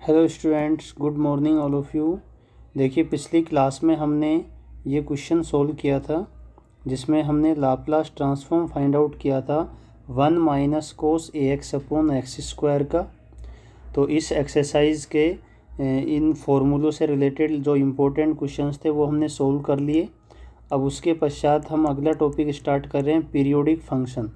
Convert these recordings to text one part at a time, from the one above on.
Hello students, good morning all of you. देखिए, पिछली class में हमने ये क्वेश्चन सोल्व किया था जिसमें हमने लाप्लास ट्रांसफॉर्म फाइंड आउट किया था 1 माइनस कोस ए एक्स अपॉन एक्स स्क्वायर का। तो इस एक्सरसाइज के इन फॉर्मूलों से रिलेटेड जो इम्पोर्टेंट क्वेश्चंस थे वो हमने सोल्व कर लिए। अब उसके पश्चात हम अगला टॉपिक स्टार्ट कर रहे हैं, पीरियोडिक फंक्शन।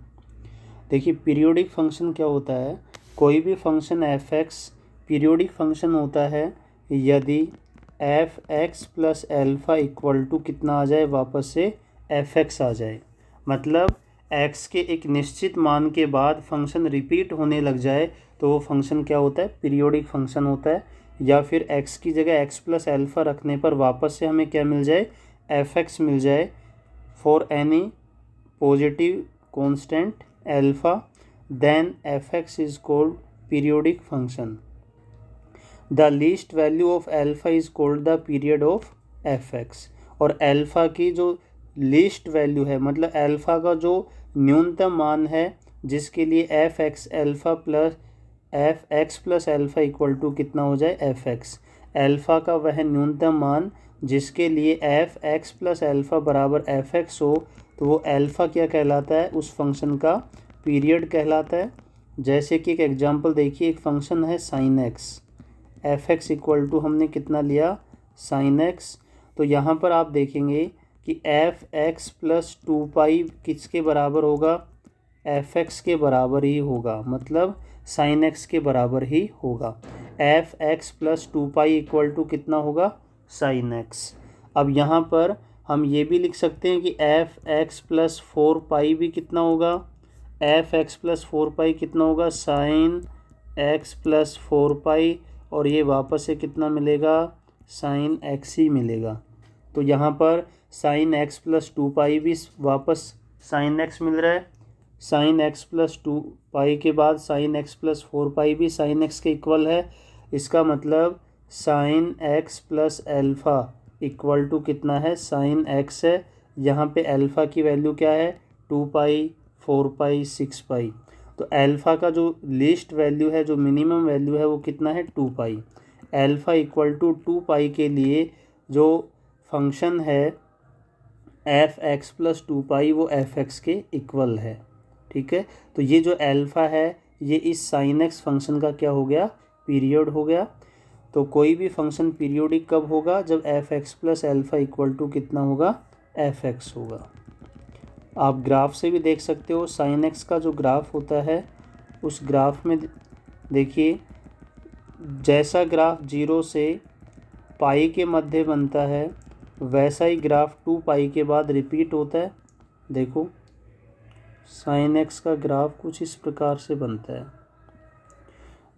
देखिए, पीरियोडिक फंक्शन क्या होता है। कोई भी function F X periodic function होता है यदि F X plus alpha equal to कितना आ जाए, वापस से एफ एक्स आ जाए। मतलब एक्स के एक निश्चित मान के बाद फंक्शन रिपीट होने लग जाए तो वो फंक्शन क्या होता है, पीरियोडिक फंक्शन होता है। या फिर एक्स की जगह एक्स प्लस एल्फ़ा रखने पर वापस से हमें क्या मिल जाए, एफ एक्स मिल जाए for any positive constant alpha, then F x is called periodic function. The least value of alpha is called the period of F x. और एल्फ़ा की जो लीस्ट वैल्यू है, मतलब एल्फ़ा का जो न्यूनतम मान है जिसके लिए F X alpha plus F X plus alpha equal to कितना हो जाए, एफ एक्स। एल्फ़ा का वह न्यूनतम मान जिसके लिए एफ एक्स प्लस एल्फ़ा बराबर एफ एक्स हो, तो वो एल्फ़ा क्या कहलाता है, उस फंक्शन का पीरियड कहलाता है। जैसे कि एक एग्जांपल देखिए, एक फंक्शन है sine X, F x equal to हमने कितना लिया, साइन एक्स। तो यहाँ पर आप देखेंगे कि एफ एक्स प्लस 2 पाई किसके बराबर होगा, एफ एक्स के बराबर ही होगा, मतलब साइन एक्स के बराबर ही होगा। F X plus 2 pi equal to कितना होगा, साइन एक्स। अब यहाँ पर हम ये भी लिख सकते हैं कि एफ एक्स प्लस 4 पाई भी कितना होगा, एफ एक्स प्लस 4 पाई कितना होगा, साइन एक्स प्लस 4 पाई, और ये वापस से कितना मिलेगा, साइन एक्स ही मिलेगा। तो यहाँ पर साइन एक्स प्लस 2 पाई भी वापस साइन एक्स मिल रहा है। साइन एक्स प्लस 2 पाई के बाद साइन एक्स प्लस 4 पाई भी साइन एक्स के इक्वल है। इसका मतलब sine X plus alpha equal to कितना है, साइन एक्स है। यहाँ पे एल्फ़ा की वैल्यू क्या है, 2 पाई, 4 पाई, 6 पाई। तो एल्फ़ा का जो लीस्ट वैल्यू है, जो मिनिमम वैल्यू है, वो कितना है, 2 पाई। एल्फ़ा इक्वल टू 2 पाई के लिए जो फंक्शन है एफ एक्स प्लस 2 पाई वो एफ एक्स के इक्वल है। ठीक है, तो ये जो एल्फ़ा है ये इस साइन एक्स फंक्शन का क्या हो गया, पीरियड हो गया। तो कोई भी फंक्शन पीरियोडिक कब होगा, जब F X plus alpha equal to कितना होगा, एफ एक्स होगा। आप ग्राफ से भी देख सकते हो, साइन एक्स का जो ग्राफ होता है उस ग्राफ में देखिए, जैसा ग्राफ 0 से पाई के मध्य बनता है वैसा ही ग्राफ 2 पाई के बाद रिपीट होता है। देखो, साइन एक्स का ग्राफ कुछ इस प्रकार से बनता है।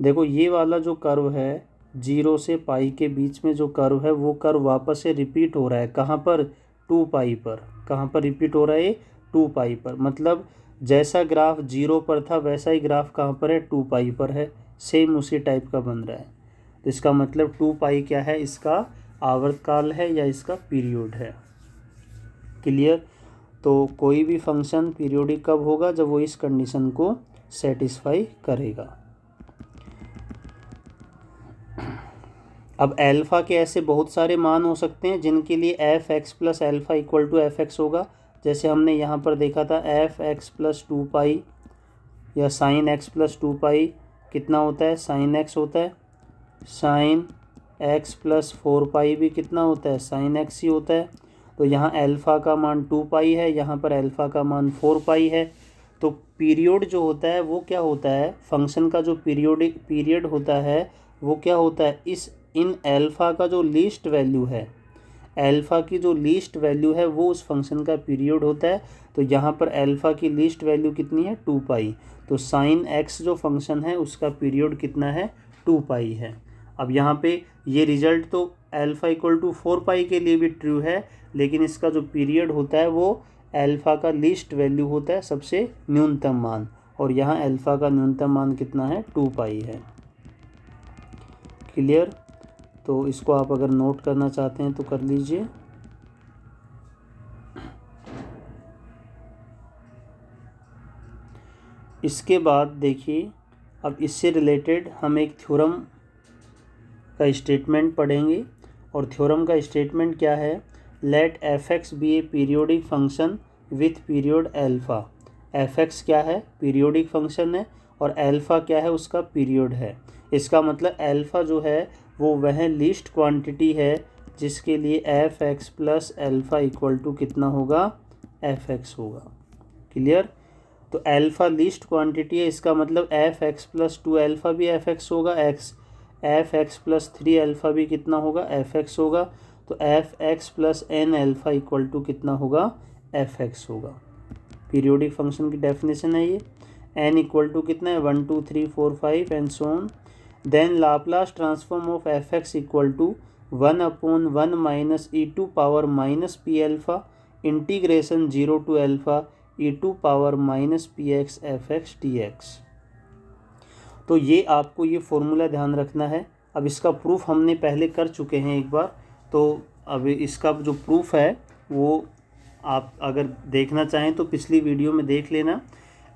देखो, ये वाला जो कर्व है 0 से पाई के बीच में जो कर्व है वो कर्व वापस से रिपीट हो रहा है, कहाँ पर, 2 पाई पर। कहाँ पर रिपीट हो रहा है, 2 पाई पर। मतलब जैसा ग्राफ 0 पर था वैसा ही ग्राफ कहाँ पर है, 2 पाई पर है। सेम उसी टाइप का बन रहा है। तो इसका मतलब 2 पाई क्या है, इसका आवर्तकाल है या इसका पीरियड है। क्लियर। तो कोई भी फंक्शन पीरियोडिक कब होगा, जब वो इस कंडीशन को सेटिस्फाई करेगा। अब एल्फ़ा के ऐसे बहुत सारे मान हो सकते हैं जिनके लिए F X plus alpha equal to F X होगा। जैसे हमने यहाँ पर देखा था एफ एक्स प्लस 2 पाई या साइन एक्स प्लस 2 पाई कितना होता है, साइन एक्स होता है। साइन एक्स प्लस 4 पाई भी कितना होता है, साइन एक्स ही होता है। तो यहाँ एल्फ़ा का मान 2 पाई है, यहाँ पर एल्फ़ा का मान 4 पाई है। तो पीरियड जो होता है वो क्या होता है, फंक्शन का जो पीरियड होता है वो क्या होता है, इस इन एल्फ़ा का जो लीस्ट वैल्यू है, एल्फ़ा की जो लीस्ट वैल्यू है वो उस फंक्शन का पीरियड होता है। तो यहाँ पर एल्फ़ा की लीस्ट वैल्यू कितनी है, 2 पाई। तो साइन एक्स जो फंक्शन है उसका पीरियड कितना है, 2 पाई है। अब यहाँ पे ये रिजल्ट तो एल्फ़ा इक्वल टू 4 पाई के लिए भी ट्रू है, लेकिन इसका जो पीरियड होता है वो एल्फ़ा का लीस्ट वैल्यू होता है, सबसे न्यूनतम मान। और यहाँ एल्फ़ा का न्यूनतम मान कितना है, 2 पाई है। क्लियर। तो इसको आप अगर नोट करना चाहते हैं तो कर लीजिए। इसके बाद देखिए, अब इससे रिलेटेड हम एक थ्योरम का स्टेटमेंट पढ़ेंगे। और थ्योरम का स्टेटमेंट क्या है, let F x be a periodic function with period alpha. F X क्या है, पीरियोडिक फंक्शन है, और एल्फ़ा क्या है, उसका पीरियड है। इसका मतलब एल्फ़ा जो है वो वह लीस्ट क्वांटिटी है जिसके लिए F X plus alpha equal to कितना होगा, एफ एक्स होगा। क्लियर। तो एल्फ़ा लीस्ट क्वांटिटी है, इसका मतलब एफ एक्स प्लस 2 एल्फ़ा भी एफ एक्स होगा, एफ एक्स प्लस 3 एल्फ़ा भी कितना होगा, एफ एक्स होगा। तो F X plus N alpha equal to कितना होगा, एफ एक्स होगा। पीरियोडिक फंक्शन की डेफिनेशन है ये। एन इक्वल टू कितना है, 1 2 3 4 5 and so on. Then Laplace transform of F x equal to 1/1 minus E to power minus P alpha integration 0 to alpha E to power minus P x F x D X. तो ये आपको ये formula ध्यान रखना है। अब इसका proof हमने पहले कर चुके हैं एक बार, तो अब इसका जो प्रूफ है वो आप अगर देखना चाहें तो पिछली वीडियो में देख लेना।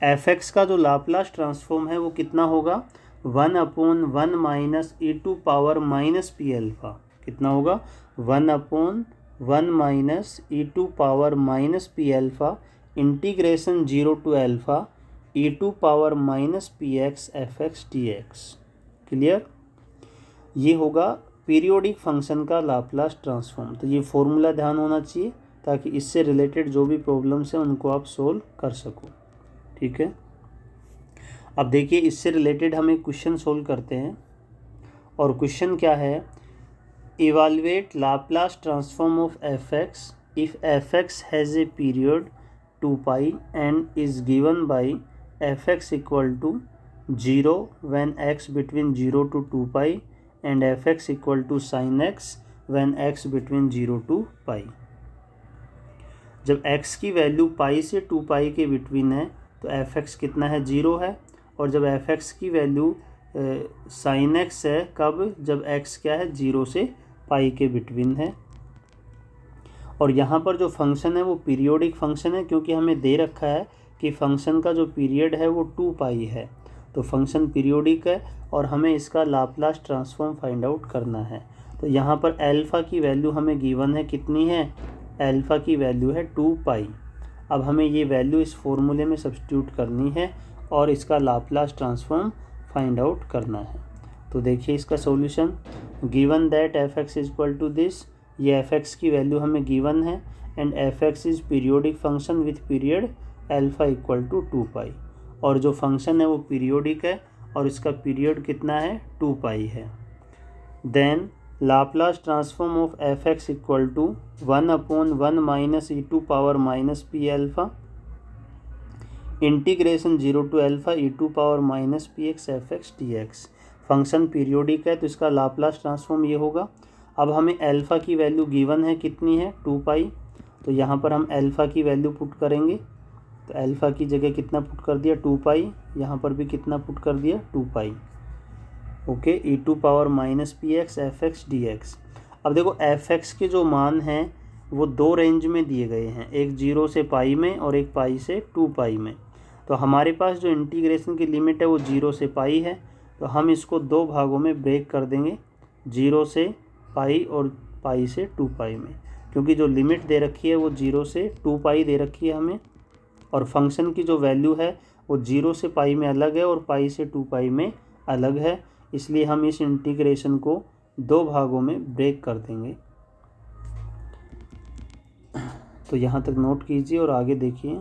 एफ एक्स का जो लाप्लास ट्रांसफॉर्म है वो कितना होगा, 1/1 minus E to power minus P alpha. कितना होगा, 1/1 minus E to power minus P alpha integration 0 to alpha E to power minus P x F x D X. Clear. ये होगा पीरियोडिक फंक्शन का Laplace transform. तो ये formula ध्यान होना चाहिए ताकि इससे रिलेटेड जो भी प्रॉब्लम्स हैं उनको आप सोल्व कर सको। ठीक है। अब देखिए इससे रिलेटेड हम एक क्वेश्चन सोल्व करते हैं। और क्वेश्चन क्या है, evaluate Laplace transform of F x if f x has a period 2 pi and is given by f x equal to 0 when x between 0 to 2 pi and एफ x equal टू साइन एक्स when x between 0 to pi। जब x की value pi से 2 पाई के between है तो एफ एक्स कितना है, 0 है। और जब एफ एक्स की वैल्यू साइन एक्स है, कब, जब x क्या है, 0 से पाई के बिटवीन है। और यहाँ पर जो फंक्शन है वो पीरियोडिक फंक्शन है, क्योंकि हमें दे रखा है कि फंक्शन का जो पीरियड है वो 2 पाई है। तो फंक्शन पीरियोडिक है और हमें इसका लाप्लास ट्रांसफॉर्म फाइंड आउट करना है। तो यहाँ पर एल्फ़ा की वैल्यू हमें गिवन है, कितनी है, एल्फ़ा की वैल्यू है 2 पाई। अब हमें ये वैल्यू इस फॉर्मूले में सब्स्टिट्यूट करनी है और इसका लाप्लास ट्रांसफॉर्म फाइंड आउट करना है। तो देखिए इसका solution, given that f x is equal to this, ये एफ एक्स की वैल्यू हमें गिवन है and f x is periodic function with period alpha equal to 2 pi. और जो फंक्शन है वो पीरियोडिक है और इसका पीरियड कितना है, 2 पाई है। Then Laplace transform of F x equal to 1/1 minus E to power minus P alpha integration 0 to alpha E to power minus P x F x D x. Function periodic है तो इसका Laplace transform ये होगा। अब हमें alpha की value given है, कितनी है, 2 पाई। तो यहाँ पर हम एल्फ़ा की वैल्यू पुट करेंगे। तो एल्फ़ा की जगह कितना पुट कर दिया, 2 पाई। यहाँ पर भी कितना पुट कर दिया, 2 pi. Okay, E to power minus P x F x D X. अब देखो एफ एक्स के जो मान हैं वो 2 रेंज में दिए गए हैं, एक 0 से पाई में और एक पाई से 2 पाई में। तो हमारे पास जो इंटीग्रेशन की लिमिट है वो 0 से पाई है। तो हम इसको 2 भागों में ब्रेक कर देंगे, 0 से पाई और पाई से 2 पाई में, क्योंकि जो लिमिट दे रखी है वो 0 से 2 पाई दे रखी है हमें। और फंक्शन की जो वैल्यू है वो 0 से पाई में अलग है और पाई से 2 पाई में अलग है, इसलिए हम इस इंटीग्रेशन को 2 भागों में ब्रेक कर देंगे। तो यहाँ तक नोट कीजिए और आगे देखिए।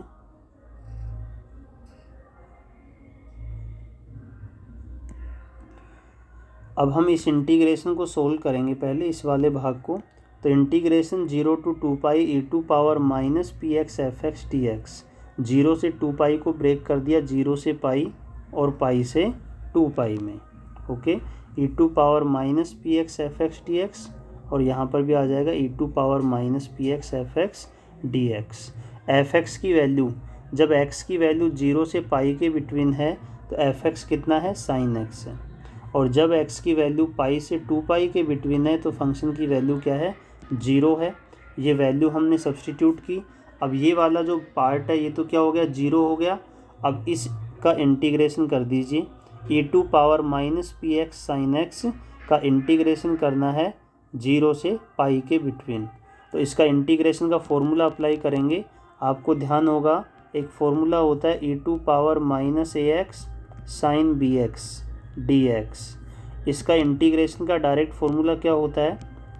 अब हम इस इंटीग्रेशन को सोल्व करेंगे पहले इस वाले भाग को। तो integration 0 to 2 pi e to power minus P x F x D x, 0 से 2 पाई को ब्रेक कर दिया, 0 से पाई और पाई से 2 पाई में। Okay, E to power minus P x F x D X, और यहाँ पर भी आ जाएगा ई to power minus P x F x D X. F x की वैल्यू, जब एक्स की वैल्यू 0 से पाई के बिटवीन है तो एफ एक्स कितना है, साइन एक्स है। और जब x की वैल्यू पाई से 2 पाई के बिटवीन है तो फंक्शन की वैल्यू क्या है, 0 है। ये वैल्यू हमने सब्सटीट्यूट की। अब ये वाला जो पार्ट है ये तो क्या हो गया, 0 हो गया। अब इसका इंटीग्रेशन कर दीजिए, E to power minus P X sine X का इंटीग्रेशन करना है 0 से पाई के बिटवीन। तो इसका इंटीग्रेशन का फॉर्मूला अप्लाई करेंगे। आपको ध्यान होगा एक फॉर्मूला होता है e⁻−ax sin bx dx। इसका इंटीग्रेशन का डायरेक्ट फॉर्मूला क्या होता है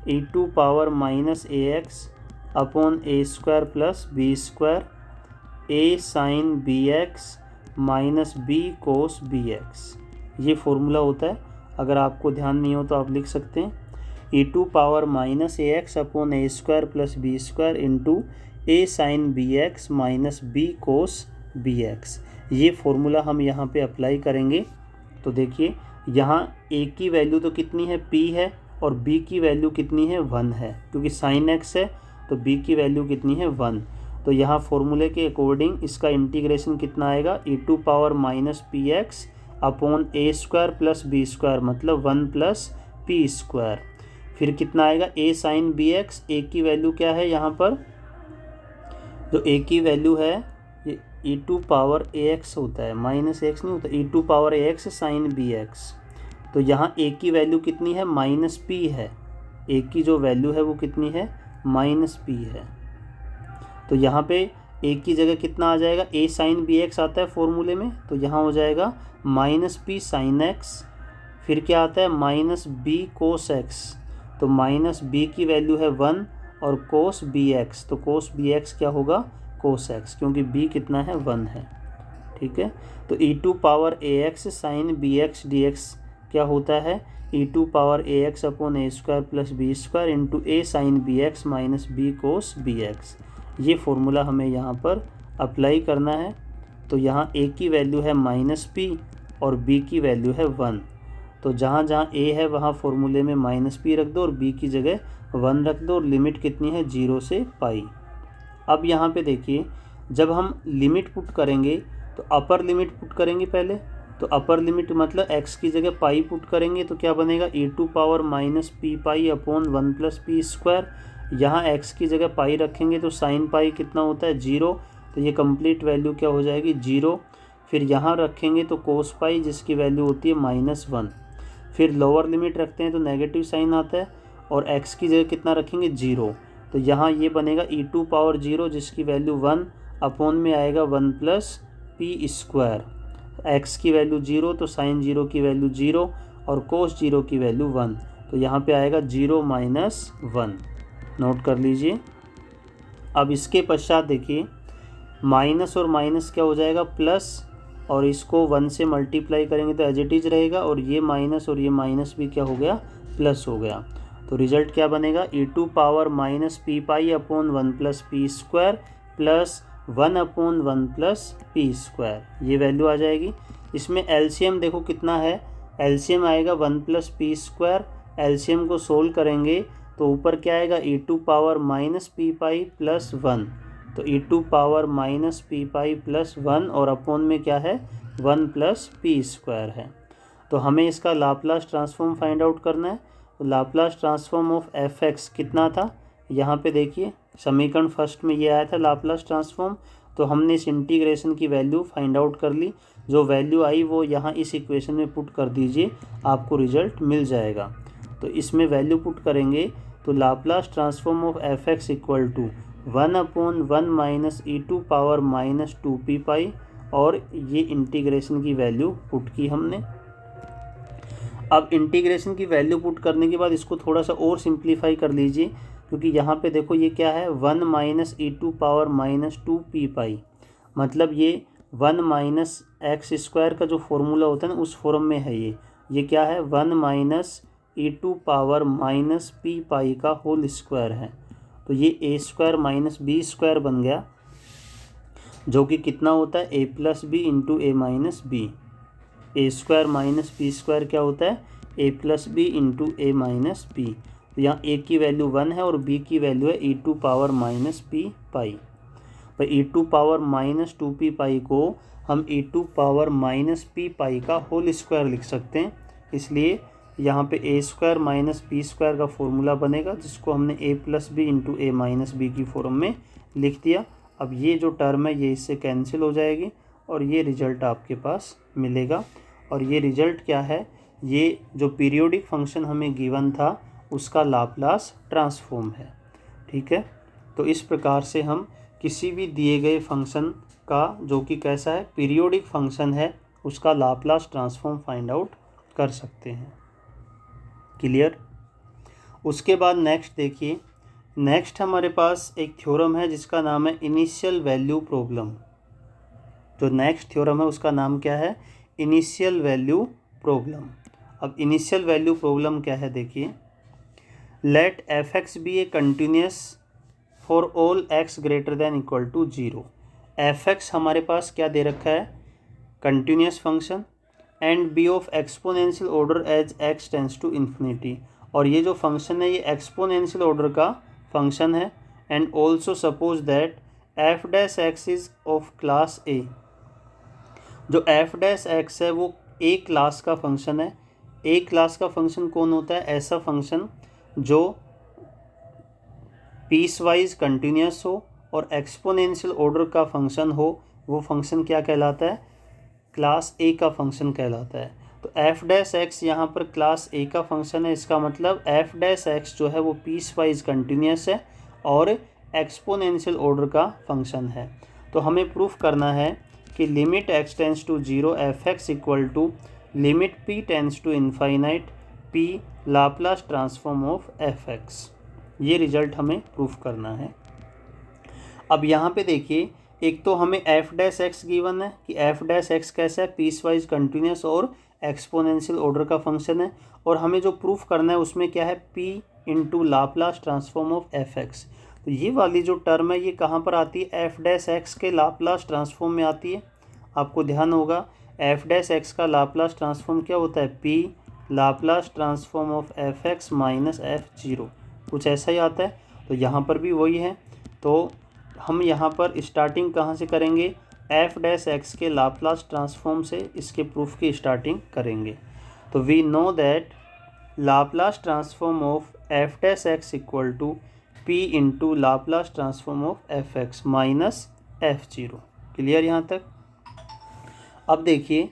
e⁻−ax upon a² plus b² a sin bx minus b cos bx। ये फॉर्मूला होता है। अगर आपको ध्यान नहीं हो तो आप लिख सकते हैं e⁻−ax upon a² plus b² into a sin bx minus b cos bx। ये फॉर्मूला हम यहाँ पे अप्लाई करेंगे। तो देखिए यहाँ a की वैल्यू तो कितनी है p है और b की वैल्यू कितनी है 1 है, क्योंकि sin x है तो b की वैल्यू कितनी है 1। तो यहाँ फॉर्मूले के अकॉर्डिंग इसका इंटीग्रेशन कितना आएगा e⁻−px upon a² plus b² मतलब 1 प्लस p²। फिर कितना आएगा a sin bx। a की वैल्यू क्या है यहाँ पर, जो a की वैल्यू है ये e⁻ax होता है, -x नहीं होता, e⁻ax sin bx। तो यहाँ a की वैल्यू कितनी है -p है। a की जो वैल्यू है वो कितनी है -p है। तो यहाँ पे a की जगह कितना आ जाएगा, a sin bx आता है फॉर्मूले में, तो यहाँ हो जाएगा -p sin x। फिर क्या आता है -b cos x। तो -b की वैल्यू है 1 और cos bx, तो cos bx क्या होगा cos x, क्योंकि b कितना है 1 है। ठीक है, तो e⁻ax sin bx dx क्या होता है e⁻ax upon a² plus b² into a sin bx minus b cos bx। ये फॉर्मूला हमें यहाँ पर अप्लाई करना है। तो यहाँ a की वैल्यू है -p और b की वैल्यू है 1। तो जहाँ जहाँ a है वहाँ फॉर्मूले में -p रख दो और b की जगह 1 रख दो और लिमिट कितनी है 0 से पाई। अब यहाँ पे देखिए जब हम लिमिट पुट करेंगे तो अपर लिमिट पुट करेंगे पहले। तो अपर लिमिट मतलब x की जगह पाई पुट करेंगे तो क्या बनेगा e⁻−p pi upon 1 plus p²। यहाँ x की जगह पाई रखेंगे तो साइन पाई कितना होता है 0, तो ये कंप्लीट वैल्यू क्या हो जाएगी 0। फिर यहाँ रखेंगे तो कोस पाई जिसकी वैल्यू होती है -1। फिर लोअर लिमिट रखते हैं तो नेगेटिव साइन आता है और x की जगह कितना रखेंगे 0। तो यहाँ ये बनेगा e⁻0 जिसकी वैल्यू 1 अपॉन में आएगा 1 प्लस p²। x की वैल्यू 0 तो साइन 0 की वैल्यू 0 और कोस 0 की वैल्यू 1, तो यहाँ पे आएगा 0 - 1। नोट कर लीजिए। अब इसके पश्चात देखिए माइनस और माइनस क्या हो जाएगा प्लस, और इसको 1 से मल्टीप्लाई करेंगे तो एज इट इज रहेगा और ये माइनस और ये माइनस भी क्या हो गया प्लस हो गया। तो रिजल्ट क्या बनेगा e⁻−p pi upon 1 plus p² plus 1 upon 1 plus p²। ये वैल्यू आ जाएगी। इसमें एलसीएम देखो कितना है, एलसीएम आएगा 1 प्लस p²। एलसीएम को सोल्व करेंगे तो ऊपर क्या आएगा e⁻−p पाई प्लस 1। तो e⁻−p पाई प्लस 1 और अपॉन में क्या है 1 प्लस p² है। तो हमें इसका लाप्लास ट्रांसफॉर्म फाइंड आउट करना है। तो लाप्लास ट्रांसफॉर्म ऑफ f(x) कितना था, यहाँ पे देखिए समीकरण फर्स्ट में ये आया था लाप्लास ट्रांसफॉर्म। तो हमने इस इंटीग्रेशन की वैल्यू फाइंड आउट कर ली। जो वैल्यू आई वो यहाँ इस इक्वेशन में पुट कर दीजिए, आपको रिजल्ट मिल जाएगा। तो इसमें वैल्यू पुट करेंगे तो Laplace transform of f(x) equal to 1/1 minus e⁻−2p pi, और ये इंटीग्रेशन की वैल्यू पुट की हमने। अब इंटीग्रेशन की वैल्यू पुट करने के बाद इसको थोड़ा सा और सिंप्लीफाई कर लीजिए, क्योंकि यहाँ पे देखो ये क्या है 1 माइनस e⁻−2p पाई, मतलब ये 1 माइनस x² का जो फॉर्मूला होता है ना उस फॉर्म में है ये क्या है 1 माइनस e⁻−p पाई का होल स्क्वायर है। तो ये a² माइनस b² बन गया, जो कि कितना होता है a plus b into a minus b. a² minus b² क्या होता है a plus b into a minus b. तो यहाँ a की वैल्यू 1 है और b की वैल्यू है e⁻−p पाई। तो e⁻−2p पाई को हम e⁻−p पाई का होल स्क्वायर लिख सकते हैं। इसलिए यहाँ पे a² माइनस p² का फॉर्मूला बनेगा, जिसको हमने a plus b into a minus b की फॉर्म में लिख दिया। अब ये जो टर्म है ये इससे कैंसिल हो जाएगी और ये रिजल्ट आपके पास मिलेगा। और ये रिजल्ट क्या है ये जो पीरियोडिक फंक्शन हमें गिवन था उसका लाप्लास ट्रांसफॉर्म है। ठीक है, तो इस प्रकार से हम किसी भी दिए गए फंक्शन का जो कि कैसा है, पीरियोडिक फंक्शन है, उसका लाप्लास ट्रांसफॉर्म फाइंड आउट कर सकते हैं। क्लियर। उसके बाद नेक्स्ट देखिए, नेक्स्ट हमारे पास एक थ्योरम है जिसका नाम है इनिशियल वैल्यू प्रॉब्लम। जो नेक्स्ट थ्योरम है उसका नाम क्या है, इनिशियल वैल्यू प्रॉब्लम। अब इनिशियल वैल्यू प्रॉब्लम क्या है, देखिए, let F x be a continuous for all x greater than equal to 0। F x हमारे पास क्या दे रखा है, continuous function, and be of exponential order as x tends to infinity. और ये जो फंक्शन है ये एक्सपोनेंशियल ऑर्डर का फंक्शन है। And also suppose that F dash x is of class ए। जो एफ डैश एक्स है वो ए क्लास का फंक्शन है। ए क्लास का फंक्शन कौन होता है, ऐसा फंक्शन जो पीस वाइज कंटिन्यूस हो और एक्सपोनेंशियल ऑर्डर का फंक्शन हो, वो फंक्शन क्या कहलाता है, क्लास ए का फंक्शन कहलाता है। तो एफ डैश एक्स यहाँ पर क्लास ए का फंक्शन है, इसका मतलब एफ डैश एक्स जो है वो पीस वाइज कंटिन्यूस है और एक्सपोनेंशियल ऑर्डर का फंक्शन है। तो हमें प्रूफ करना है कि limit x tends to 0 f x equal to limit p tends to infinite p Laplace transform of F x. ये रिजल्ट हमें प्रूफ करना है। अब यहाँ पे देखिए, एक तो हमें एफ डैश एक्स गिवन है कि एफ डैश एक्स कैसा है, पीस वाइज कंटिन्यूस और एक्सपोनेंशियल ऑर्डर का फंक्शन है। और हमें जो प्रूफ करना है उसमें क्या है, P into Laplace transform of F x. तो ये वाली जो टर्म है ये कहाँ पर आती है, एफ डैश एक्स के लाप्लास ट्रांसफॉर्म में आती है। आपको ध्यान होगा एफ डैश एक्स का लाप्लास ट्रांसफॉर्म क्या होता है, p Laplace transform of F x minus F zero, कुछ ऐसा ही आता है। तो यहाँ पर भी वही है। तो हम यहाँ पर स्टार्टिंग कहाँ से करेंगे, एफ डैश एक्स के लाप्लास ट्रांसफॉर्म से इसके प्रूफ की स्टार्टिंग करेंगे। तो we know that Laplace transform of f dash x equal to p into Laplace transform of F x minus F zero. Clear यहाँ तक। अब देखिए,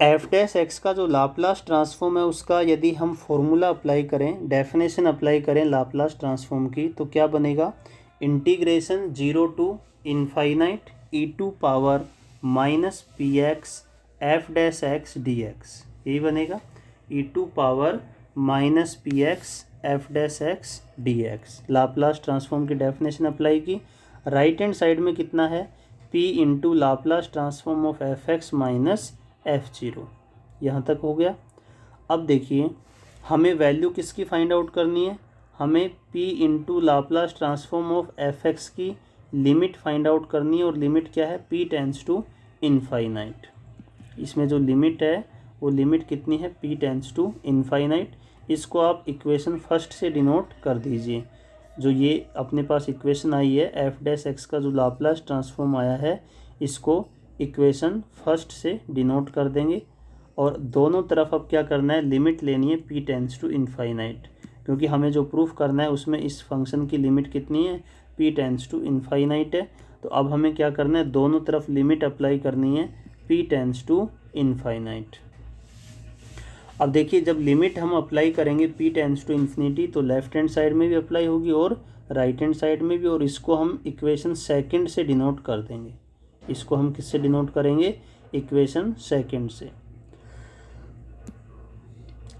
एफ डैश एक्स का जो लाप्लास ट्रांसफॉर्म है उसका यदि हम फॉर्मूला अप्लाई करें, डेफिनेशन अप्लाई करें लाप्लास ट्रांसफॉर्म की, तो क्या बनेगा, integration 0 to infinite E to power minus P x F dash x D X. यही बनेगा, ई to power minus P x F dash x D X. Laplace transform की definition apply की। Right hand side में कितना है, P into Laplace transform of F x minus F zero. यहाँ तक हो गया। अब देखिए, हमें वैल्यू किसकी फाइंड आउट करनी है, हमें p into Laplace transform of F x की लिमिट फाइंड आउट करनी है। और लिमिट क्या है, p टेंस टू इनफाइनाइट। इसमें जो लिमिट है वो लिमिट कितनी है, p टेंस टू इनफाइनाइट। इसको आप इक्वेशन फर्स्ट से डिनोट कर दीजिए। जो ये अपने पास इक्वेशन आई है एफ डैश एक्स का जो लाप्लास ट्रांसफॉर्म आया है, इसको इक्वेशन फर्स्ट से डिनोट कर देंगे। और दोनों तरफ अब क्या करना है, लिमिट लेनी है p टेंस टू इनफाइनाइट, क्योंकि हमें जो प्रूफ करना है उसमें इस फंक्शन की लिमिट कितनी है, p टेंस टू इनफाइनाइट है। तो अब हमें क्या करना है, दोनों तरफ लिमिट अप्लाई करनी है p टेंस टू इनफाइनाइट। अब देखिए, जब लिमिट हम अप्लाई करेंगे p टेंस टू इन्फिनिटी, तो लेफ्ट हैंड साइड में भी अप्लाई होगी और राइट हैंड साइड में भी। और इसको हम इक्वेशन सेकंड से डिनोट कर देंगे। इसको हम किससे डिनोट करेंगे, इक्वेशन सेकंड से।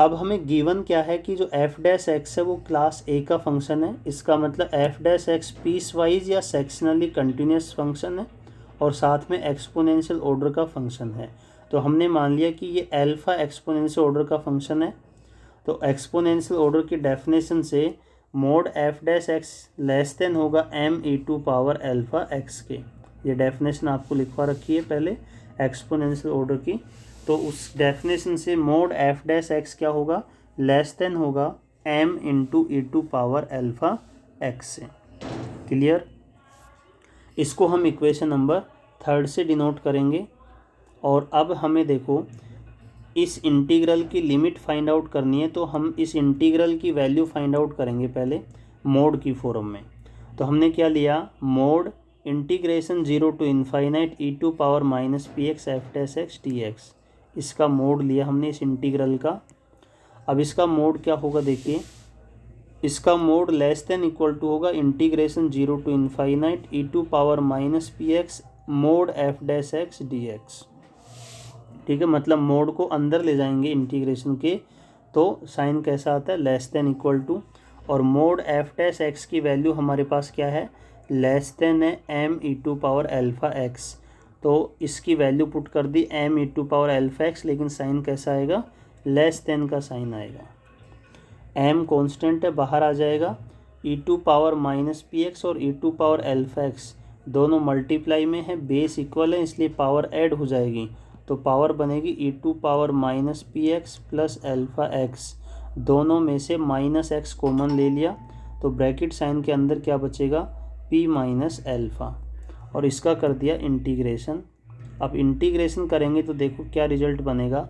अब हमें गिवन क्या है कि जो एफ डैश एक्स है वो क्लास ए का फंक्शन है। इसका मतलब f dash x piecewise या सेक्शनली कंटिन्यूस फंक्शन है और साथ में एक्सपोनेंशियल ऑर्डर का फंक्शन है। तो हमने मान लिया कि ये अल्फा एक्सपोनेंशियल ऑर्डर का फंक्शन है। तो एक्सपोनेंशियल ऑर्डर की डेफिनेशन से mod F dash X less than होगा M E to power alpha X के। ये डेफिनेशन आपको लिखवा रखी है पहले एक्सपोनेंशियल ऑर्डर की। तो उस डेफिनेशन से मोड एफ डैश एक्स क्या होगा, लेस देन होगा m into e to power alpha x से। क्लियर। इसको हम इक्वेशन नंबर थर्ड से डिनोट करेंगे। और अब हमें देखो, इस इंटीग्रल की लिमिट फाइंड आउट करनी है। तो हम इस इंटीग्रल की वैल्यू फाइंड आउट करेंगे पहले मोड की फॉर्म में। तो हमने क्या लिया, mod integration 0 to infinite E to power minus P x F dash x D x. इसका मोड लिया हमने इस इंटीग्रल का। अब इसका मोड क्या होगा देखिए, इसका mod less than equal to होगा integration 0 to infinite e to power minus P X mod F dash x D X. ठीक है, मतलब मोड को अंदर ले जाएंगे इंटीग्रेशन के तो साइन कैसा आता है, लेस देन इक्वल टू। और मोड एफ डैश एक्स की वैल्यू हमारे पास क्या है, लेस देन है m E to power alpha x. तो इसकी वैल्यू पुट कर दी m E to power alpha x, लेकिन साइन कैसा आएगा, लेस देन का साइन आएगा। एम कॉन्स्टेंट है, बाहर आ जाएगा। ई to power minus P x और e to power alpha x दोनों मल्टीप्लाई में है, बेस इक्वल है, इसलिए पावर ऐड हो जाएगी। तो पावर बनेगी e to power minus P x plus alpha x, दोनों में से माइनस एक्स कॉमन ले लिया तो ब्रैकेट साइन के अंदर क्या बचेगा, पी माइनस एल्फ़ा, और इसका कर दिया इंटीग्रेशन। अब इंटीग्रेशन करेंगे तो देखो क्या रिजल्ट बनेगा,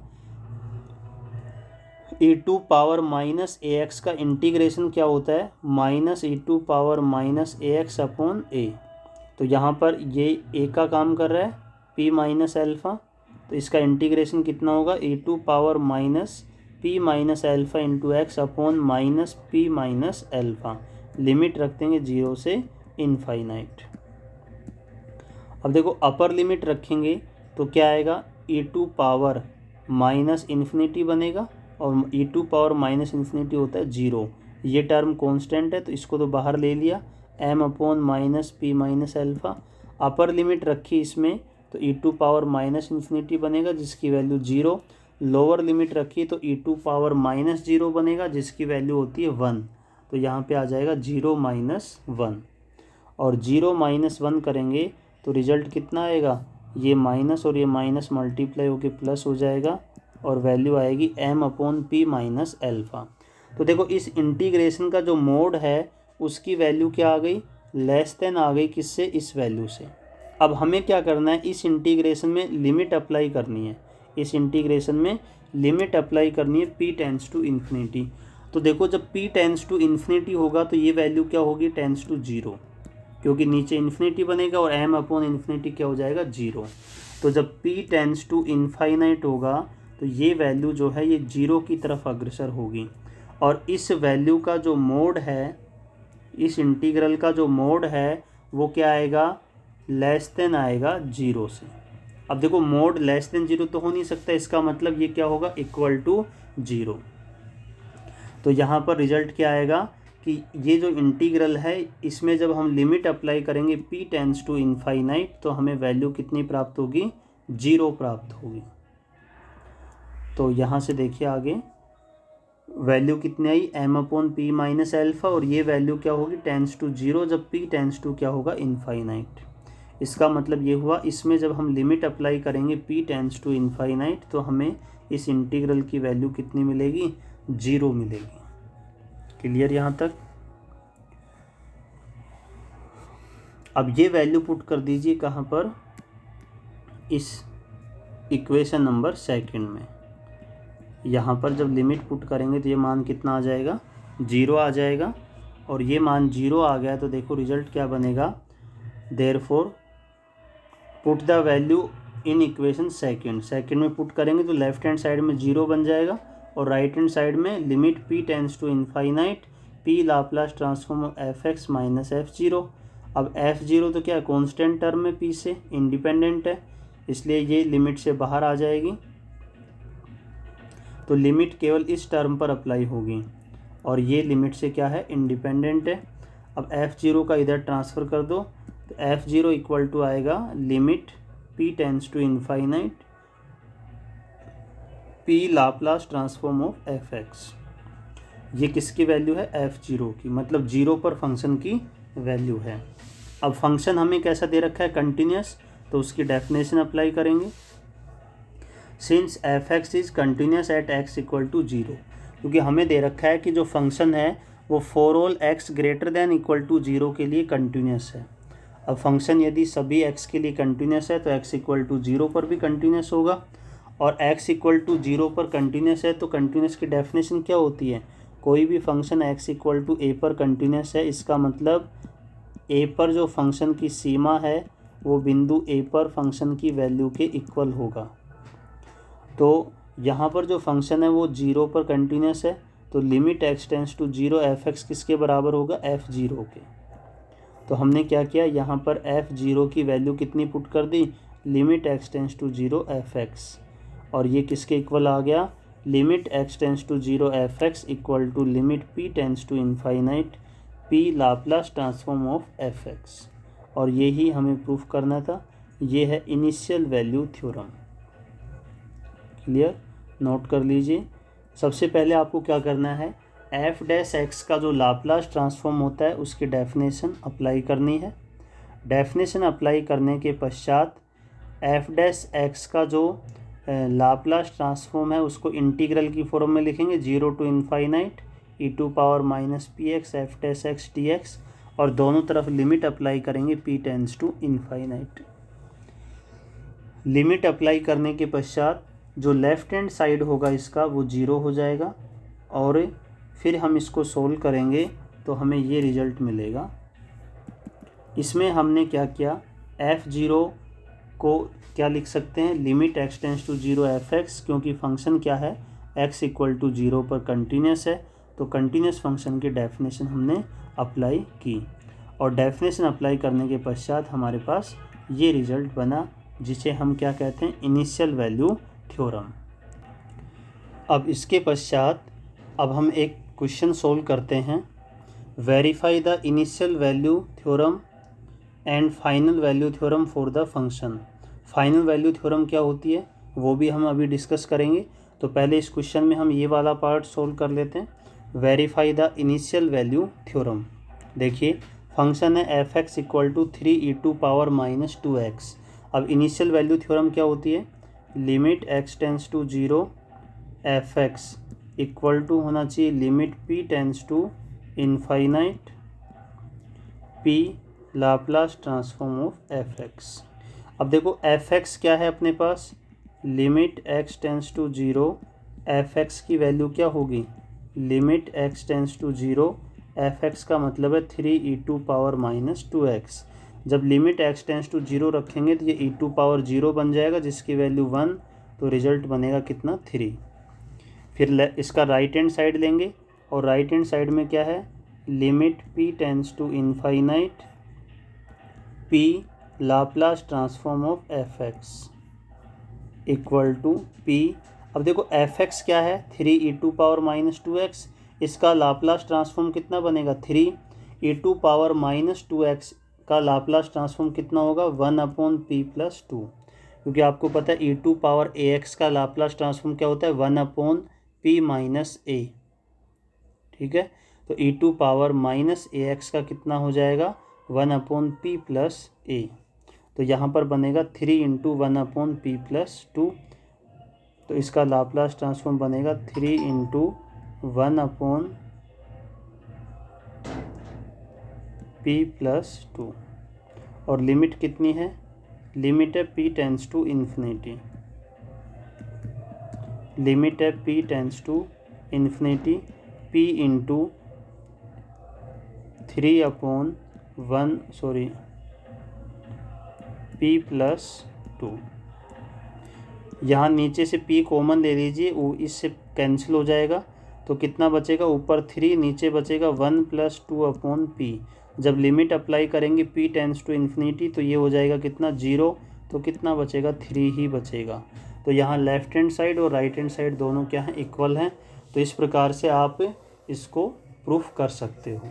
ई to power minus a x का इंटीग्रेशन क्या होता है, minus E to power minus a x upon a. तो यहाँ पर ये ए का काम कर रहा है, पी माइनस एल्फ़ा, तो इसका इंटीग्रेशन कितना होगा, e to power minus p minus alpha into x upon minus p minus alpha. Limit रख देंगे 0 से इनफाइनाइट। अब देखो अपर लिमिट रखेंगे तो क्या आएगा, ई टू पावर माइनस इन्फिनिटी बनेगा, और e to power minus infinity होता है 0। ये टर्म कांस्टेंट है तो इसको तो बाहर ले लिया, m upon minus p minus alpha. Upper limit रखी इसमें तो e to power minus infinity बनेगा जिसकी वैल्यू 0। लोअर लिमिट रखी तो ई टू पावर माइनस 0 बनेगा जिसकी वैल्यू होती है 1। तो यहाँ पे आ जाएगा 0 माइनस 1, और 0 माइनस 1 करेंगे तो रिजल्ट कितना आएगा, ये माइनस और ये माइनस मल्टीप्लाई होके प्लस हो जाएगा, और वैल्यू आएगी m upon p minus alpha. तो देखो इस इंटीग्रेशन का जो मोड है उसकी वैल्यू क्या आ गई, लेस देन आ गई, किससे, इस वैल्यू से। अब हमें क्या करना है, इस इंटीग्रेशन में लिमिट अप्लाई करनी है, इस इंटीग्रेशन में लिमिट अप्लाई करनी है p टेंस टू इन्फिनिटी। तो देखो जब p टेंस टू इन्फिनिटी होगा तो ये वैल्यू क्या होगी, टेंस टू 0, क्योंकि नीचे इन्फिनिटी बनेगा और m अपॉन इन्फिनिटी क्या हो जाएगा, 0। तो जब p टेंस टू इनफाइनाइट होगा तो ये वैल्यू जो है ये 0 की तरफ अग्रसर होगी, और इस वैल्यू का जो मोड है, इस इंटीग्रल का जो मोड है वो क्या आएगा, लेस देन आएगा 0 से। अब देखो मोड लेस देन 0 तो हो नहीं सकता, इसका मतलब ये क्या होगा, इक्वल टू 0। तो यहाँ पर रिजल्ट क्या आएगा कि ये जो इंटीग्रल है इसमें जब हम लिमिट अप्लाई करेंगे p टेंस टू इनफाइनाइट तो हमें वैल्यू कितनी प्राप्त होगी, 0 प्राप्त होगी। तो यहाँ से देखिए आगे वैल्यू कितनी आई, m upon p minus alpha, और ये वैल्यू क्या होगी, टेंस टू 0 जब p टेंस टू क्या होगा, इनफाइनाइट। इसका मतलब ये हुआ इसमें जब हम लिमिट अप्लाई करेंगे p टेंस टू इनफाइनाइट तो हमें इस इंटीग्रल की वैल्यू कितनी मिलेगी, 0 मिलेगी। क्लियर यहाँ तक। अब ये वैल्यू पुट कर दीजिए कहाँ पर, इस इक्वेशन नंबर 2 में। यहाँ पर जब लिमिट पुट करेंगे तो ये मान कितना आ जाएगा, 0 आ जाएगा, और ये मान 0 आ गया तो देखो रिजल्ट क्या बनेगा, therefore put the value in equation 2 में पुट करेंगे तो लेफ्ट हैंड साइड में 0 बन जाएगा, और राइट हैंड साइड में limit p tends to infinite p Laplace transform of F x minus f0। अब f0 तो क्या है, कॉन्स्टेंट टर्म में p से इंडिपेंडेंट है, इसलिए ये लिमिट से बाहर आ जाएगी, तो लिमिट केवल इस टर्म पर अप्लाई होगी, और ये लिमिट से क्या है, इंडिपेंडेंट है। अब f0 का इधर ट्रांसफ़र कर दो तो f0 इक्वल टू आएगा limit p tends to infinite p Laplace transform of F x. ये किसकी वैल्यू है, f0 की, मतलब 0 पर फंक्शन की वैल्यू है। अब फंक्शन हमें कैसा दे रखा है, कंटिन्यूस, तो उसकी डेफिनेशन अप्लाई करेंगे। Since f x is continuous at x equal to 0, क्योंकि हमें दे रखा है कि जो फंक्शन है वो for all x greater than equal to 0 के लिए कंटिन्यूस है। अब फंक्शन यदि सभी x के लिए कंटिन्यूस है तो x इक्वल टू 0 पर भी कंटिन्यूस होगा, और x इक्वल टू 0 पर कंटिन्यूस है तो कंटिन्यूस की डेफिनेशन क्या होती है, कोई भी function x equal to a पर कंटिन्यूस है, इसका मतलब a पर जो फंक्शन की सीमा है वो बिंदु a पर फंक्शन की वैल्यू के इक्वल होगा। तो यहाँ पर जो फंक्शन है वो 0 पर कंटिन्यूस है, तो limit x tends to 0 f(x) किसके बराबर होगा, f(0) के। तो हमने क्या किया, यहाँ पर f(0) की वैल्यू कितनी पुट कर दी, limit x tends to 0 f(x), और ये किसके इक्वल आ गया, limit x tends to 0 f(x) equal to limit p tends to infinite p Laplace transform of f(x), और ये ही हमें प्रूफ करना था। ये है initial value theorem. Clear, note कर लीजिए। सबसे पहले आपको क्या करना है, एफ डैश एक्स का जो लाप्लास ट्रांसफॉर्म होता है उसकी डेफिनेशन अप्लाई करनी है। डेफिनेशन अप्लाई करने के पश्चात एफ डैश एक्स का जो लाप्लास ट्रांसफॉर्म है उसको इंटीग्रल की फॉर्म में लिखेंगे, 0 to infinite e⁻−px f dash x dx, और दोनों तरफ लिमिट अप्लाई करेंगे p tends to infinite. Limit apply करने के पश्चात जो लेफ़्ट हैंड साइड होगा इसका वो 0 हो जाएगा, और फिर हम इसको सोल्व करेंगे तो हमें ये रिज़ल्ट मिलेगा। इसमें हमने क्या किया, f(0) को क्या लिख सकते हैं, limit x tends to 0 f(x), क्योंकि फंक्शन क्या है, x इक्वल टू 0 पर कंटिन्यूस है, तो कंटिन्यूस फंक्शन की डेफिनेशन हमने अप्लाई की, और डेफिनेशन अप्लाई करने के पश्चात हमारे पास ये रिज़ल्ट बना, जिसे हम क्या कहते हैं, इनिशियल वैल्यू थ्योरम। अब इसके पश्चात अब हम एक क्वेश्चन सोल्व करते हैं, verify the initial value theorem and final value theorem for the function. Final value theorem क्या होती है वो भी हम अभी डिस्कस करेंगे। तो पहले इस क्वेश्चन में हम ये वाला पार्ट सोल्व कर लेते हैं, verify the initial value theorem. देखिए फंक्शन है f(x) इक्वल टू 3e⁻−2x। अब इनिशियल वैल्यू थ्योरम क्या होती है, limit x tends to 0 f(x) equal to होना चाहिए limit p tends to infinite p Laplace transform of f(x). अब देखो f(x) क्या है अपने पास, limit x tends to 0 f(x) की वैल्यू क्या होगी, limit x tends to 0 f(x) का मतलब है 3e⁻−2x। जब लिमिट x टेंस टू 0 रखेंगे तो ये e⁻0 बन जाएगा, जिसकी वैल्यू 1, तो रिजल्ट बनेगा कितना, 3। फिर इसका राइट हैंड साइड लेंगे, और राइट हैंड साइड में क्या है, limit p tends to infinite p Laplace transform of f(x) equal to p। अब देखो f(x) क्या है, 3e⁻−2x, इसका लाप्लास ट्रांसफॉर्म कितना बनेगा, 3e⁻−2x का लाप्लास ट्रांसफॉर्म कितना होगा, 1/p+2, क्योंकि आपको पता है e⁻ax का लाप्लास ट्रांसफॉर्म क्या होता है, 1/p-a। ठीक है, तो e⁻−ax का कितना हो जाएगा, 1/p+a। तो यहाँ पर बनेगा 3 × 1/p+2, तो इसका लाप्लास ट्रांसफॉर्म बनेगा 3 × 1/p+2, और लिमिट कितनी है, लिमिट है p tends to infinity, limit है p tends to infinity p × 3/p+2। यहाँ नीचे से p कॉमन ले लीजिए, वो इससे कैंसिल हो जाएगा, तो कितना बचेगा, ऊपर 3 नीचे बचेगा 1 + 2/p। जब लिमिट अप्लाई करेंगे p टेंस टू इन्फिनिटी तो ये हो जाएगा कितना, 0, तो कितना बचेगा, 3 ही बचेगा। तो यहाँ लेफ़्ट हैंड साइड और राइट हैंड साइड दोनों क्या हैं, इक्वल हैं। तो इस प्रकार से आप इसको प्रूफ कर सकते हो।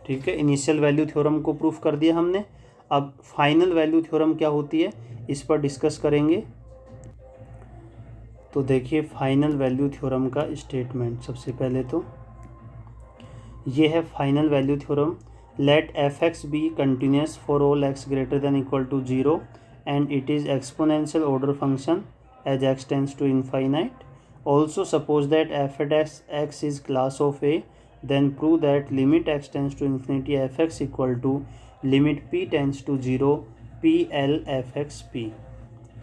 ठीक है, इनिशियल वैल्यू थ्योरम को प्रूफ कर दिया हमने। अब फाइनल वैल्यू थ्योरम क्या होती है इस पर डिस्कस करेंगे। तो देखिए फाइनल वैल्यू थ्योरम का स्टेटमेंट, सबसे पहले तो ये है final value theorem, let f(x) be continuous for all x > 0 and it is exponential order function as x tends to infinite. Also suppose that f(x) is class of a, then prove that limit x tends to infinity f(x) equal to limit p tends to 0 p(L f(x) p।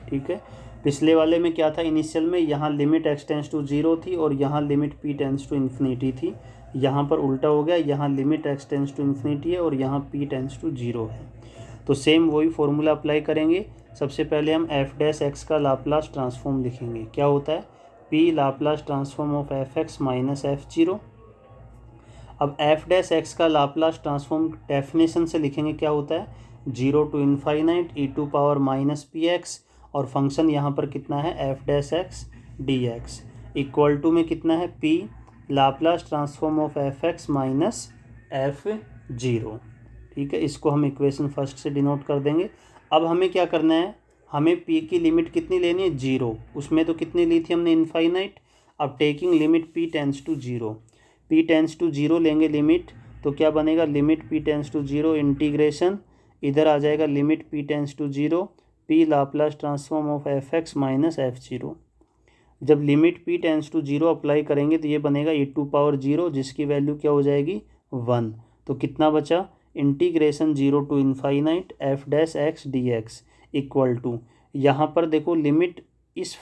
ठीक है, पिछले वाले में क्या था, initial में यहाँ limit x tends to 0 थी और यहाँ limit p tends to infinity थी। यहाँ पर उल्टा हो गया, यहाँ limit x tends to infinity है और यहाँ p टेंस टू 0 है। तो सेम वही फॉर्मूला अप्लाई करेंगे, सबसे पहले हम एफ डैश एक्स का लाप्लास ट्रांसफॉर्म लिखेंगे। क्या होता है? P Laplace transform of F x minus F zero. अब एफ डैश एक्स का लाप्लास ट्रांसफॉर्म डेफिनेशन से लिखेंगे। क्या होता है? 0 to infinite e to power minus P x, और फंक्शन यहाँ पर कितना है? F dash x D x equal to में कितना है? P Laplace transform of F x minus F zero. ठीक है, इसको हम इक्वेशन फर्स्ट से डिनोट कर देंगे। अब हमें क्या करना है? हमें p की लिमिट कितनी लेनी है? 0। उसमें तो कितनी ली थी हमने? इन्फाइनाइट। अब taking limit p tends to 0, p tends to 0 लेंगे लिमिट, तो क्या बनेगा? Limit p tends to 0 integration, इधर आ जाएगा limit p tends to 0 p Laplace transform of F x minus F zero. जब limit p tends to 0 apply करेंगे तो ये बनेगा e टू पावर 0, जिसकी वैल्यू क्या हो जाएगी? 1। तो कितना बचा? Integration 0 to infinite f dash x D x equal to, यहाँ पर देखो लिमिट इस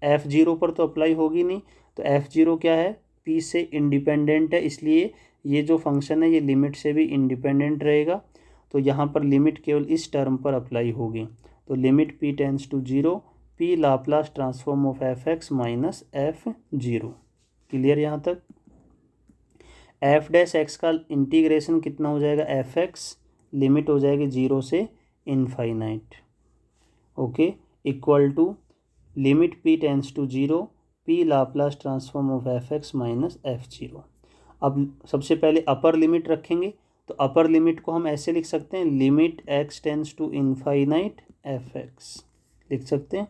एफ जीरो पर तो अप्लाई होगी नहीं, तो एफ जीरो क्या है? पी से इंडिपेंडेंट है, इसलिए ये जो फंक्शन है ये लिमिट से भी इंडिपेंडेंट रहेगा। तो यहाँ पर लिमिट केवल इस टर्म पर अप्लाई होगी। तो limit p tends to 0 p Laplace transform of F x minus F zero. Clear यहाँ तक? एफ डैश एक्स का इंटीग्रेशन कितना हो जाएगा? एफ एक्स लिमिट हो जाएगी 0 से infinite, okay, equal to limit p tends to 0 p Laplace transform of F x minus F zero. अब सबसे पहले अपर लिमिट रखेंगे, तो अपर लिमिट को हम ऐसे लिख सकते हैं, limit x tends to infinite f x लिख सकते हैं।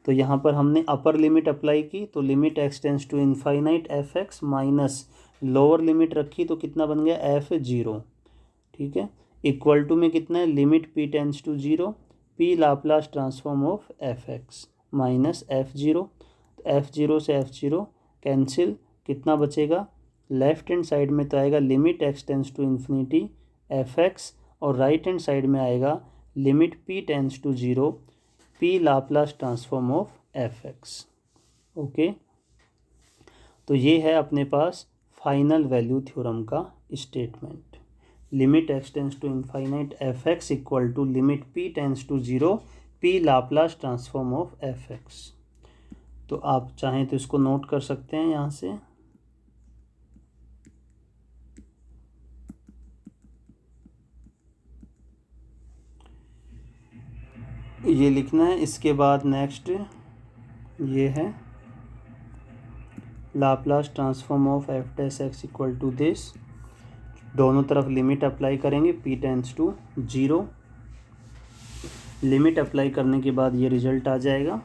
तो यहाँ पर हमने अपर लिमिट अप्लाई की, तो limit x tends to infinite f x minus lower limit रखी तो कितना बन गया? F zero. ठीक है, इक्वल टू में कितना है? Limit p tends to 0 p Laplace transform of F x minus F zero. F zero से एफ जीरो कैंसिल, कितना बचेगा? लेफ्ट हैंड साइड में तो आएगा limit x tends to infinity f x, और राइट हैंड साइड में आएगा limit p tends to 0 p Laplace transform of F x. Okay, तो ये है अपने पास फाइनल वैल्यू थ्योरम का statement. Limit x tends to infinite f x equal to limit p tends to 0 p Laplace transform of F x. तो आप चाहें तो इसको नोट कर सकते हैं यहाँ से। ये लिखना है। इसके बाद नेक्स्ट ये है Laplace transform of f dash x equal to this. दोनों तरफ लिमिट अप्लाई करेंगे, p tends to 0। Limit apply करने के बाद ये रिजल्ट आ जाएगा,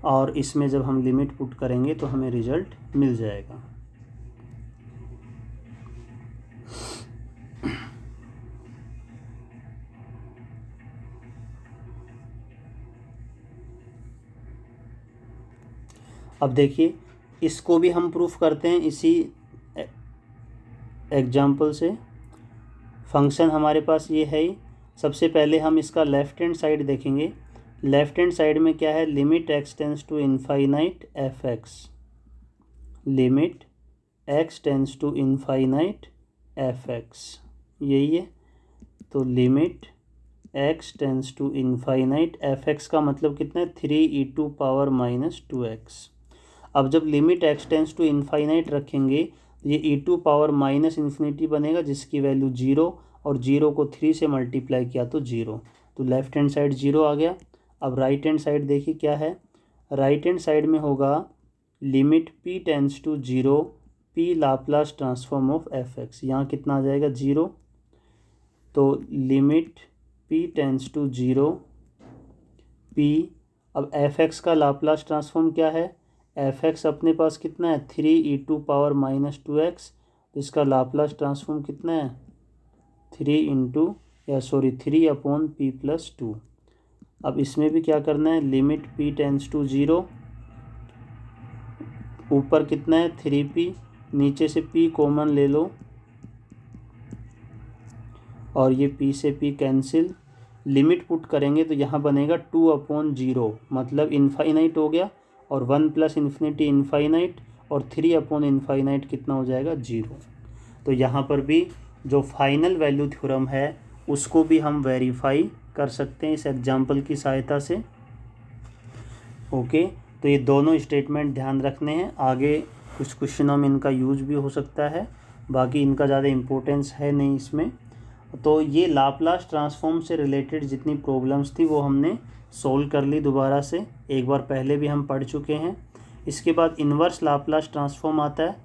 और इसमें जब हम लिमिट पुट करेंगे तो हमें रिजल्ट मिल जाएगा। अब देखिए, इसको भी हम प्रूफ करते हैं इसी एग्जाम्पल से। फंक्शन हमारे पास ये है ही। सबसे पहले हम इसका लेफ्ट हैंड साइड देखेंगे। लेफ्ट हैंड साइड में क्या है? Limit x tends to infinite f x, limit x tends to infinite f x, यही है। तो limit x tends to infinite f x का मतलब कितना है? 3 e to power minus 2x। अब जब limit x tends to infinite रखेंगे, ये e to power minus infinity बनेगा, जिसकी वैल्यू 0, और 0 को 3 से मल्टीप्लाई किया तो 0। तो लेफ्ट हैंड साइड 0 आ गया। अब राइट हैंड साइड देखिए क्या है। राइट हैंड साइड में होगा limit p tends to 0 p Laplace transform of F x. यहाँ कितना आ जाएगा? 0। तो limit p tends to 0 p। अब एफ एक्स का लाप्लास ट्रांसफॉर्म क्या है? एफ एक्स अपने पास कितना है? 3 e to power minus 2x। तो इसका लाप्लास ट्रांसफॉर्म कितना है? 3 अपॉन p प्लस 2। अब इसमें भी क्या करना है? लिमिट p टेंस टू 0, ऊपर कितना है? 3p, नीचे से p कॉमन ले लो, और ये p से p कैंसिल। लिमिट पुट करेंगे तो यहाँ बनेगा 2/0, मतलब इन्फाइनाइट हो गया, और 1 प्लस इन्फिनिटी इन्फाइनाइट, और 3/इन्फाइनाइट कितना हो जाएगा? 0। तो यहाँ पर भी जो फाइनल वैल्यू थ्योरम है उसको भी हम वेरीफाई कर सकते हैं इस एग्जाम्पल की सहायता से। ओके, तो ये दोनों स्टेटमेंट ध्यान रखने हैं, आगे कुछ क्वेश्चनों में इनका यूज भी हो सकता है, बाकी इनका ज़्यादा इम्पोर्टेंस है नहीं इसमें। तो ये लाप्लास ट्रांसफॉर्म से रिलेटेड जितनी प्रॉब्लम्स थी वो हमने सोल्व कर ली दोबारा से, एक बार पहले भी हम पढ़ चुके हैं। इसके बाद इन्वर्स लाप्लास ट्रांसफॉर्म आता है,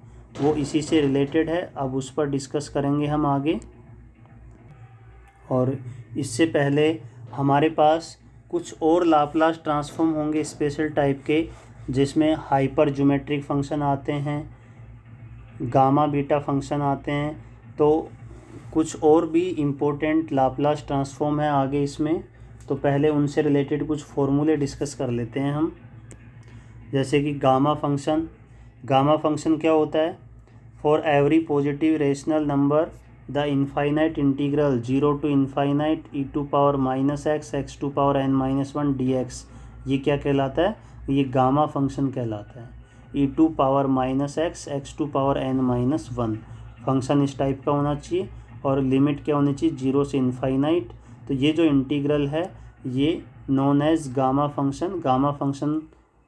वो इसी से रिलेटेड है, अब उस पर डिस्कस करेंगे हम आगे। और इससे पहले हमारे पास कुछ और लाप्लास ट्रांसफॉर्म होंगे स्पेशल टाइप के, जिसमें हाइपर ज्योमेट्रिक फंक्शन आते हैं, गामा बीटा फंक्शन आते हैं, तो कुछ और भी इम्पोर्टेंट लाप्लास ट्रांसफॉर्म है आगे इसमें। तो पहले उनसे रिलेटेड कुछ फॉर्मूले डिस्कस कर लेते हैं हम, जैसे कि गामा फंक्शन क्या होता है? For every positive rational number the infinite integral 0 to infinite e⁻⁻x x⁻n−1 dx, ये क्या कहलाता है? ये गामा फंक्शन कहलाता है। e⁻⁻x x⁻n−1 फंक्शन इस टाइप का होना चाहिए और लिमिट क्या होनी चाहिए? 0 से इनफाइनाइट। तो ये जो इंटीग्रल है ये नोन एज गामा फंक्शन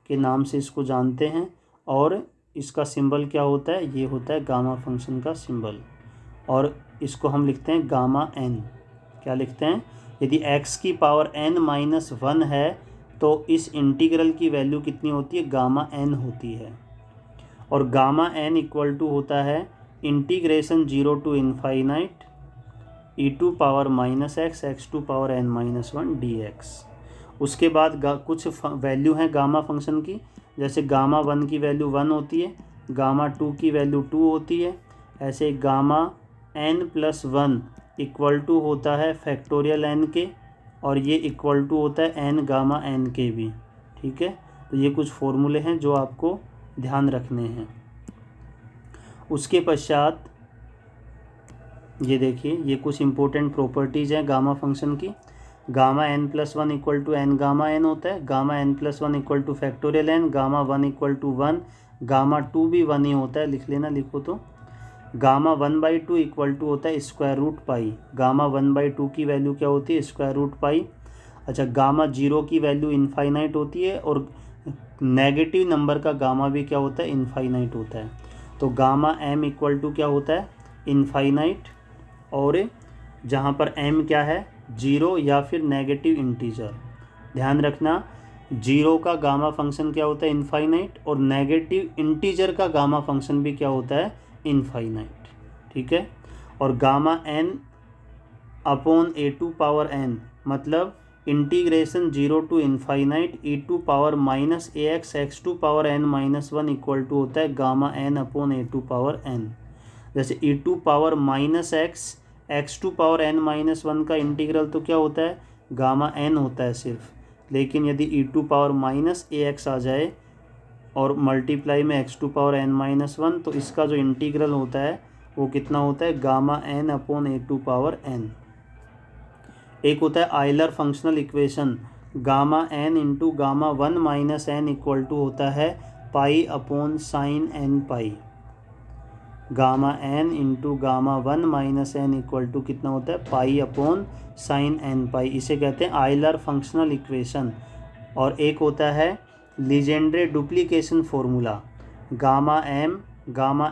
के नाम से इसको जानते हैं, और इसका सिंबल क्या होता है? ये होता है गामा फंक्शन का सिंबल, और इसको हम लिखते हैं गामा n। क्या लिखते हैं? यदि x की पावर n-1 है तो इस इंटीग्रल की वैल्यू कितनी होती है? गामा n होती है। और गामा n इक्वल टू होता है integration 0 to infinite e⁻⁻x x⁻n−1 dx। उसके बाद कुछ वैल्यू हैं गामा फंक्शन की, जैसे गामा 1 की वैल्यू 1 होती है, गामा 2 की वैल्यू 2 होती है, ऐसे गामा n+1 इक्वल टू होता है फैक्टोरियल n के, और ये इक्वल टू होता है n गामा n के भी। ठीक है, तो ये कुछ फॉर्मूले हैं जो आपको ध्यान रखने हैं। उसके पश्चात ये देखिए, ये कुछ इंपॉर्टेंट प्रॉपर्टीज़ हैं गामा फंक्शन की। Gamma n+1 equal to n gamma n होता है, gamma n+1 equal to factorial n, gamma 1 equal to 1, gamma 2 भी 1 ही होता है, लिख लेना, लिखो तो। गामा 1/2 इक्वल टू होता है स्क्वायर रूट पाई, गामा 1/2 की वैल्यू क्या होती है? Square root pi. अच्छा, गामा 0 की वैल्यू इनफाइनाइट होती है, और नेगेटिव नंबर का गामा भी क्या होता है? इनफाइनाइट होता है। तो गामा m इक्वल टू क्या होता है? इनफाइनाइट, और जहाँ पर m क्या है? 0 या फिर नेगेटिव इंटीजर। ध्यान रखना, 0 का गामा फंक्शन क्या होता है? इनफाइनाइट, और नेगेटिव इंटीजर का गामा फंक्शन भी क्या होता है? इनफाइनाइट। ठीक है, और गामा n/a2n मतलब integration 0 to infinite e⁻⁻ax x⁻n−1 equal to होता है गामा n/a2n। जैसे e⁻⁻x x⁻n−1 का इंटीग्रल तो क्या होता है? गामा n होता है सिर्फ, लेकिन यदि e⁻−ax आ जाए और मल्टीप्लाई में x⁻n-1, तो इसका जो इंटीग्रल होता है वो कितना होता है? Gamma n/a2n। एक होता है Euler functional equation, gamma n into gamma 1 - n equal to होता है π/sin nπ। Gamma n into gamma 1 - n equal to कितना होता है? π/sin nπ। इसे कहते हैं आयलर फंक्शनल इक्वेशन। और एक होता है Legendre duplication formula, gamma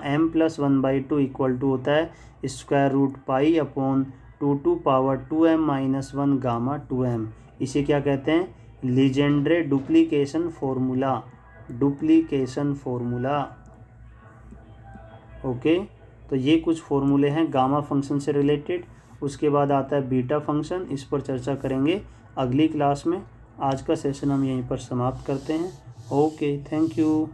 m+1/2 equal to होता है square root π/2m-1 gamma 2m। इसे क्या कहते हैं? Legendre duplication formula. ओके, तो ये कुछ फॉर्मूले हैं गामा फंक्शन से रिलेटेड। उसके बाद आता है बीटा फंक्शन, इस पर चर्चा करेंगे अगली क्लास में। आज का सेशन हम यहीं पर समाप्त करते हैं। Okay, thank you.